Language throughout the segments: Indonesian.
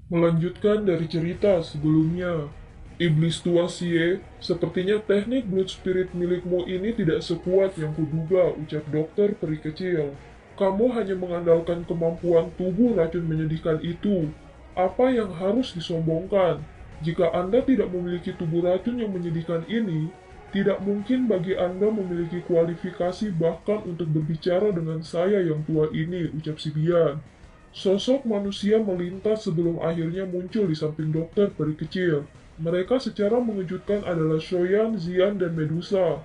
Melanjutkan dari cerita sebelumnya, iblis tua Xie, sepertinya teknik blood spirit milikmu ini tidak sekuat yang kuduga, ucap dokter peri kecil. Kamu hanya mengandalkan kemampuan tubuh racun menyedihkan itu. Apa yang harus disombongkan? Jika Anda tidak memiliki tubuh racun yang menyedihkan ini, tidak mungkin bagi Anda memiliki kualifikasi bahkan untuk berbicara dengan saya yang tua ini, ucap si Bian. Sosok manusia melintas sebelum akhirnya muncul di samping dokter peri kecil. Mereka secara mengejutkan adalah Shoyan, Zian, dan Medusa.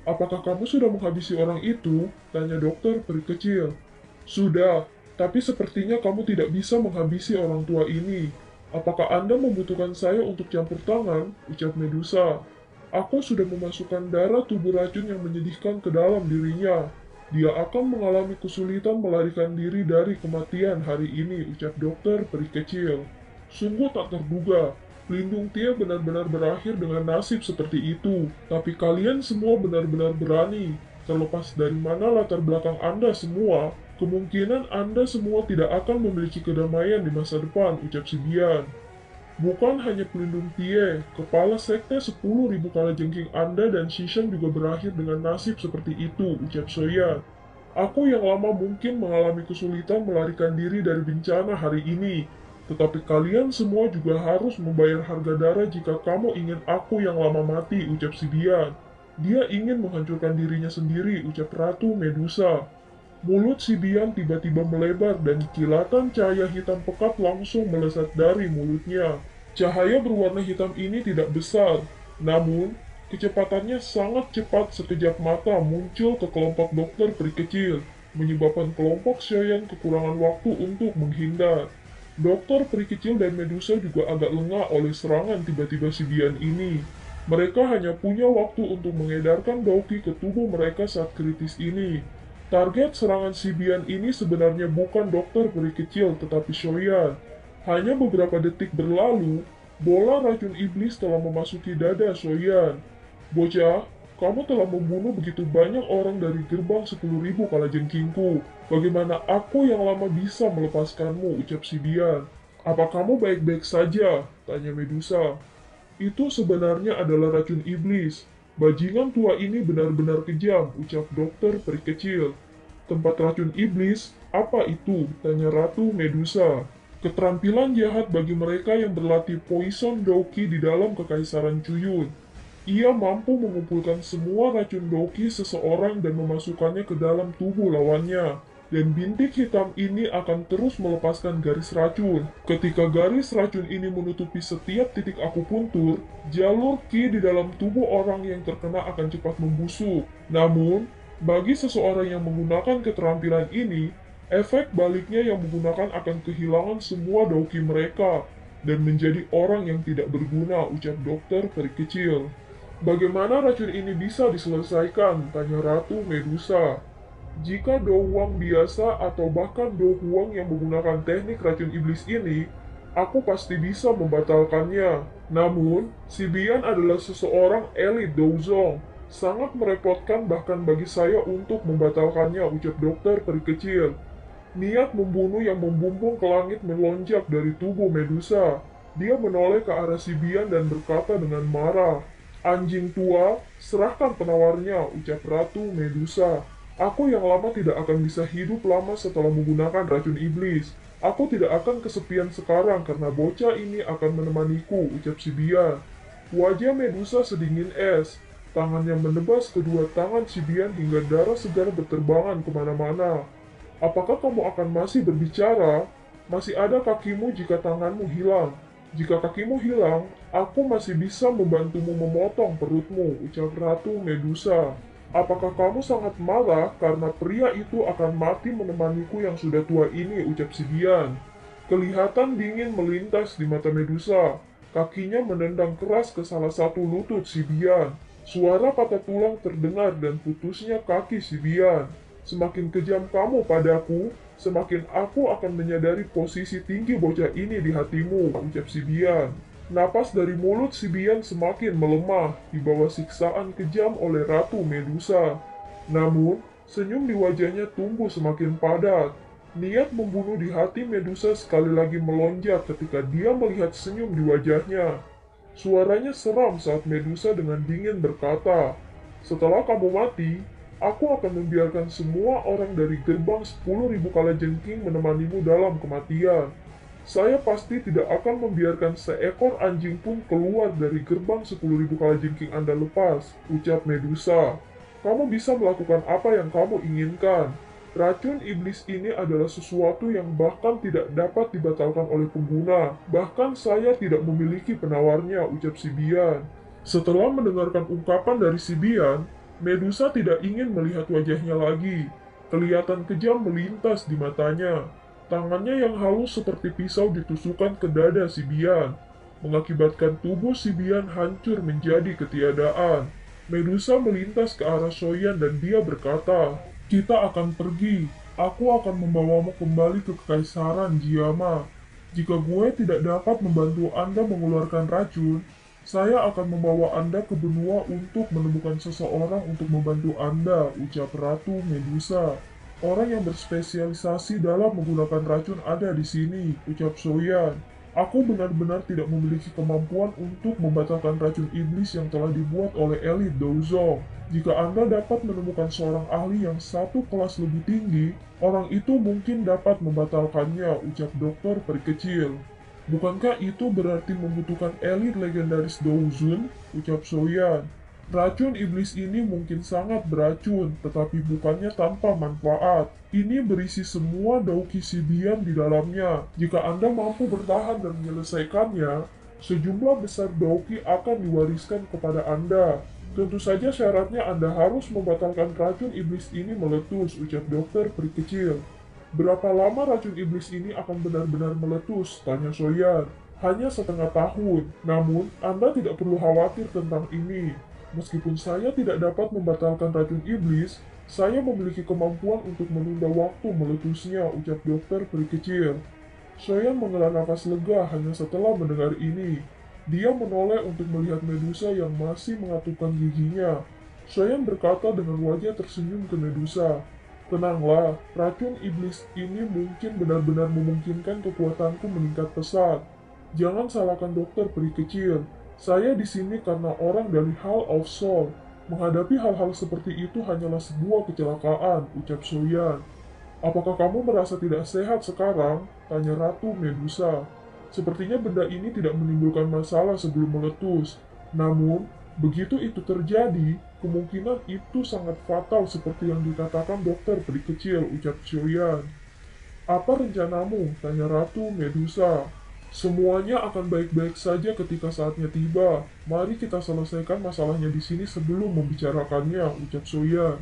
Apakah kamu sudah menghabisi orang itu? Tanya dokter peri kecil. Sudah, tapi sepertinya kamu tidak bisa menghabisi orang tua ini. Apakah Anda membutuhkan saya untuk campur tangan? Ucap Medusa. Aku sudah memasukkan darah tubuh racun yang menyedihkan ke dalam dirinya. Dia akan mengalami kesulitan melarikan diri dari kematian hari ini, ucap dokter peri kecil. Sungguh tak terduga, pelindung Tia benar-benar berakhir dengan nasib seperti itu. Tapi kalian semua benar-benar berani. Terlepas dari mana latar belakang Anda semua, kemungkinan Anda semua tidak akan memiliki kedamaian di masa depan, ucap si Bian. Bukan hanya pelindung Tie, kepala sekte 10.000 kalajengking Anda dan Shishan juga berakhir dengan nasib seperti itu, ucap Soya. Aku yang lama mungkin mengalami kesulitan melarikan diri dari bencana hari ini, tetapi kalian semua juga harus membayar harga darah jika kamu ingin aku yang lama mati, ucap si Bian. Dia ingin menghancurkan dirinya sendiri, ucap Ratu Medusa. Mulut si Bian tiba-tiba melebar dan kilatan cahaya hitam pekat langsung melesat dari mulutnya. Cahaya berwarna hitam ini tidak besar, namun kecepatannya sangat cepat sekejap mata muncul ke kelompok dokter peri kecil, menyebabkan kelompok Shoyan kekurangan waktu untuk menghindar. Dokter peri kecil dan Medusa juga agak lengah oleh serangan tiba-tiba si Bian ini. Mereka hanya punya waktu untuk mengedarkan Dauki ke tubuh mereka saat kritis ini. Target serangan si Bian ini sebenarnya bukan dokter peri kecil tetapi Shoyan. Hanya beberapa detik berlalu, bola racun iblis telah memasuki dada Shoyan. Bocah, kamu telah membunuh begitu banyak orang dari gerbang 10.000 kalajengkingku. Bagaimana aku yang lama bisa melepaskanmu, ucap si Bian. Apa kamu baik-baik saja? Tanya Medusa. Itu sebenarnya adalah racun iblis. Bajingan tua ini benar-benar kejam, ucap dokter peri kecil. Tempat racun iblis, apa itu? Tanya Ratu Medusa. Keterampilan jahat bagi mereka yang berlatih Poison Doki di dalam Kekaisaran Cuyun. Ia mampu mengumpulkan semua racun Doki seseorang dan memasukkannya ke dalam tubuh lawannya. Dan bintik hitam ini akan terus melepaskan garis racun. Ketika garis racun ini menutupi setiap titik akupuntur, jalur Ki di dalam tubuh orang yang terkena akan cepat membusuk. Namun, bagi seseorang yang menggunakan keterampilan ini, efek baliknya yang menggunakan akan kehilangan semua doki mereka dan menjadi orang yang tidak berguna, ucap dokter peri kecil. Bagaimana racun ini bisa diselesaikan? Tanya Ratu Medusa. Jika Do Huang biasa atau bahkan Do Huang yang menggunakan teknik racun iblis ini, aku pasti bisa membatalkannya. Namun, si Bian adalah seseorang elit Douzong. Sangat merepotkan bahkan bagi saya untuk membatalkannya, ucap dokter peri kecil. Niat membunuh yang membumbung ke langit melonjak dari tubuh Medusa. Dia menoleh ke arah si Bian dan berkata dengan marah, "Anjing tua, serahkan penawarnya," ucap Ratu Medusa. "Aku yang lama tidak akan bisa hidup lama setelah menggunakan racun iblis. Aku tidak akan kesepian sekarang karena bocah ini akan menemaniku," ucap si Bian. Wajah Medusa sedingin es. Tangannya menebas kedua tangan si Bian hingga darah segar berterbangan kemana-mana. "Apakah kamu akan masih berbicara? Masih ada kakimu jika tanganmu hilang. Jika kakimu hilang, aku masih bisa membantumu memotong perutmu," ucap Ratu Medusa. "Apakah kamu sangat marah karena pria itu akan mati menemaniku yang sudah tua ini," ucap si Bian. Kelihatan dingin melintas di mata Medusa. Kakinya menendang keras ke salah satu lutut si Bian. Suara patah tulang terdengar dan putusnya kaki si Bian. "Semakin kejam kamu padaku, semakin aku akan menyadari posisi tinggi bocah ini di hatimu," ucap si Bian. Napas dari mulut si Bian semakin melemah di bawah siksaan kejam oleh Ratu Medusa. Namun, senyum di wajahnya tumbuh semakin padat. Niat membunuh di hati Medusa sekali lagi melonjak ketika dia melihat senyum di wajahnya. Suaranya seram saat Medusa dengan dingin berkata, "Setelah kamu mati, aku akan membiarkan semua orang dari gerbang 10.000 kalajengking menemanimu dalam kematian. Saya pasti tidak akan membiarkan seekor anjing pun keluar dari gerbang 10.000 kalajengking Anda lepas," ucap Medusa. "Kamu bisa melakukan apa yang kamu inginkan. Racun iblis ini adalah sesuatu yang bahkan tidak dapat dibatalkan oleh pengguna. Bahkan saya tidak memiliki penawarnya," ucap si Bian. Setelah mendengarkan ungkapan dari si Bian, Medusa tidak ingin melihat wajahnya lagi. Kelihatan kejam melintas di matanya. Tangannya yang halus seperti pisau ditusukkan ke dada si Bian, mengakibatkan tubuh si Bian hancur menjadi ketiadaan. Medusa melintas ke arah Soyan dan dia berkata, "Kita akan pergi. Aku akan membawamu kembali ke Kekaisaran Jiama. Jika gue tidak dapat membantu Anda mengeluarkan racun, saya akan membawa Anda ke benua untuk menemukan seseorang untuk membantu Anda," ucap Ratu Medusa. "Orang yang berspesialisasi dalam menggunakan racun ada di sini," ucap Soyan. "Aku benar-benar tidak memiliki kemampuan untuk membatalkan racun iblis yang telah dibuat oleh elit Douzong. Jika Anda dapat menemukan seorang ahli yang satu kelas lebih tinggi, orang itu mungkin dapat membatalkannya," ucap dokter peri kecil. "Bukankah itu berarti membutuhkan elit legendaris Douzun?" ucap Soyan. "Racun iblis ini mungkin sangat beracun, tetapi bukannya tanpa manfaat. Ini berisi semua dauki Sibian di dalamnya. Jika Anda mampu bertahan dan menyelesaikannya, sejumlah besar dauki akan diwariskan kepada Anda. Tentu saja syaratnya Anda harus membatalkan racun iblis ini meletus," ucap dokter peri kecil. "Berapa lama racun iblis ini akan benar-benar meletus?" tanya Soyan. "Hanya setengah tahun, namun Anda tidak perlu khawatir tentang ini. Meskipun saya tidak dapat membatalkan racun iblis, saya memiliki kemampuan untuk menunda waktu meletusnya," ucap dokter peri kecil. Soyan menghela nafas lega hanya setelah mendengar ini. Dia menoleh untuk melihat Medusa yang masih mengatupkan giginya. Soyan berkata dengan wajah tersenyum ke Medusa, "Tenanglah, racun iblis ini mungkin benar-benar memungkinkan kekuatanku meningkat pesat. Jangan salahkan dokter peri kecil. Saya di sini karena orang dari Hall of Soul. Menghadapi hal-hal seperti itu hanyalah sebuah kecelakaan," ucap Soyan. "Apakah kamu merasa tidak sehat sekarang?" tanya Ratu Medusa. "Sepertinya benda ini tidak menimbulkan masalah sebelum meletus. Namun, begitu itu terjadi, kemungkinan itu sangat fatal seperti yang dikatakan dokter peri kecil," ucap Soyan. "Apa rencanamu?" tanya Ratu Medusa. "Semuanya akan baik-baik saja ketika saatnya tiba. Mari kita selesaikan masalahnya di sini sebelum membicarakannya," ucap Soyan.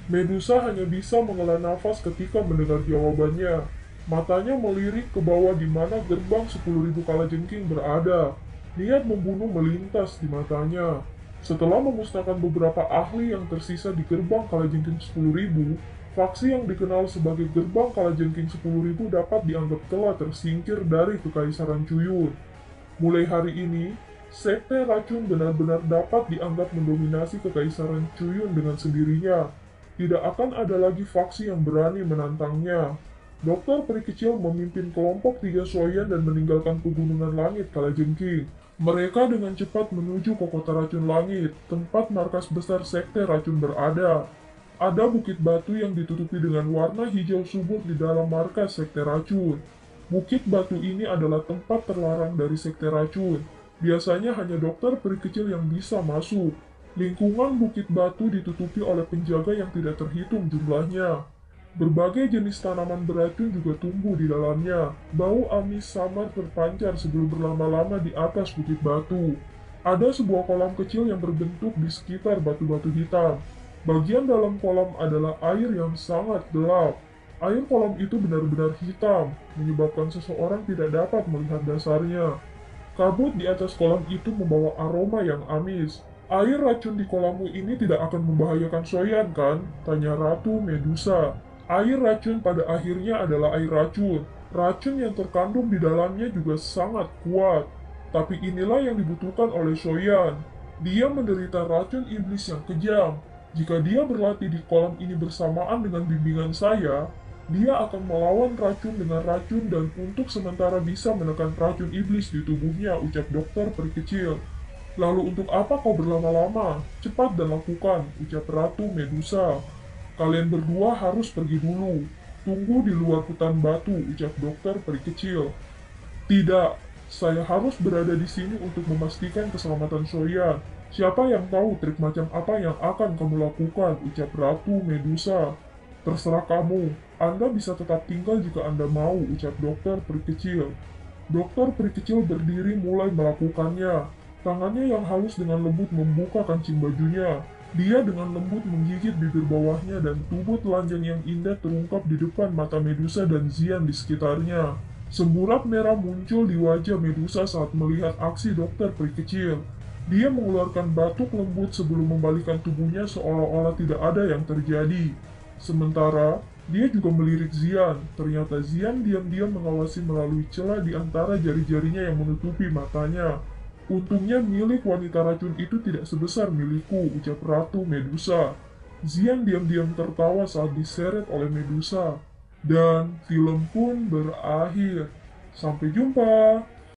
Medusa hanya bisa menghela nafas ketika mendengar jawabannya. Matanya melirik ke bawah di mana gerbang 10.000 kalajengking berada. Niat membunuh melintas di matanya. Setelah memusnahkan beberapa ahli yang tersisa di gerbang kalajengking 10.000, faksi yang dikenal sebagai gerbang kalajengking 10.000 dapat dianggap telah tersingkir dari Kekaisaran Cuyun. Mulai hari ini, Sekte Racun benar-benar dapat dianggap mendominasi Kekaisaran Cuyun dengan sendirinya. Tidak akan ada lagi faksi yang berani menantangnya. Dokter peri kecil memimpin kelompok 3 Soyan dan meninggalkan pegunungan langit Kalajengking. Mereka dengan cepat menuju ke kota racun langit, tempat markas besar Sekte Racun berada. Ada bukit batu yang ditutupi dengan warna hijau subur di dalam markas Sekte Racun. Bukit batu ini adalah tempat terlarang dari Sekte Racun. Biasanya hanya dokter peri kecil yang bisa masuk. Lingkungan bukit batu ditutupi oleh penjaga yang tidak terhitung jumlahnya. Berbagai jenis tanaman beracun juga tumbuh di dalamnya. Bau amis samar terpancar sebelum berlama-lama di atas bukit batu. Ada sebuah kolam kecil yang berbentuk di sekitar batu-batu hitam. Bagian dalam kolam adalah air yang sangat gelap. Air kolam itu benar-benar hitam, menyebabkan seseorang tidak dapat melihat dasarnya. Kabut di atas kolam itu membawa aroma yang amis. "Air racun di kolammu ini tidak akan membahayakan Soyan, kan?" tanya Ratu Medusa. Air racun pada akhirnya adalah air racun. Racun yang terkandung di dalamnya juga sangat kuat. Tapi inilah yang dibutuhkan oleh Soyan. Dia menderita racun iblis yang kejam. Jika dia berlatih di kolam ini bersamaan dengan bimbingan saya, Dia akan melawan racun dengan racun dan untuk sementara bisa menekan racun iblis di tubuhnya, ucap dokter peri kecil. Lalu untuk apa kau berlama-lama? Cepat dan lakukan, ucap Ratu Medusa. Kalian berdua harus pergi dulu. Tunggu di luar hutan batu, ucap dokter peri kecil. Tidak, saya harus berada di sini untuk memastikan keselamatan Soyan. Siapa yang tahu trik macam apa yang akan kamu lakukan, ucap Ratu Medusa. Terserah kamu, Anda bisa tetap tinggal jika Anda mau, ucap dokter peri kecil. Dokter peri kecil berdiri mulai melakukannya. Tangannya yang halus dengan lembut membuka kancing bajunya. Dia dengan lembut menggigit bibir bawahnya dan tubuh telanjang yang indah terungkap di depan mata Medusa dan Zian di sekitarnya. Semburat merah muncul di wajah Medusa saat melihat aksi dokter peri kecil. Dia mengeluarkan batuk lembut sebelum membalikan tubuhnya seolah-olah tidak ada yang terjadi. Sementara, dia juga melirik Zian. Ternyata Zian diam-diam mengawasi melalui celah di antara jari-jarinya yang menutupi matanya. Untungnya milik wanita racun itu tidak sebesar milikku, ucap Ratu Medusa. Zian diam-diam tertawa saat diseret oleh Medusa. Dan film pun berakhir. Sampai jumpa.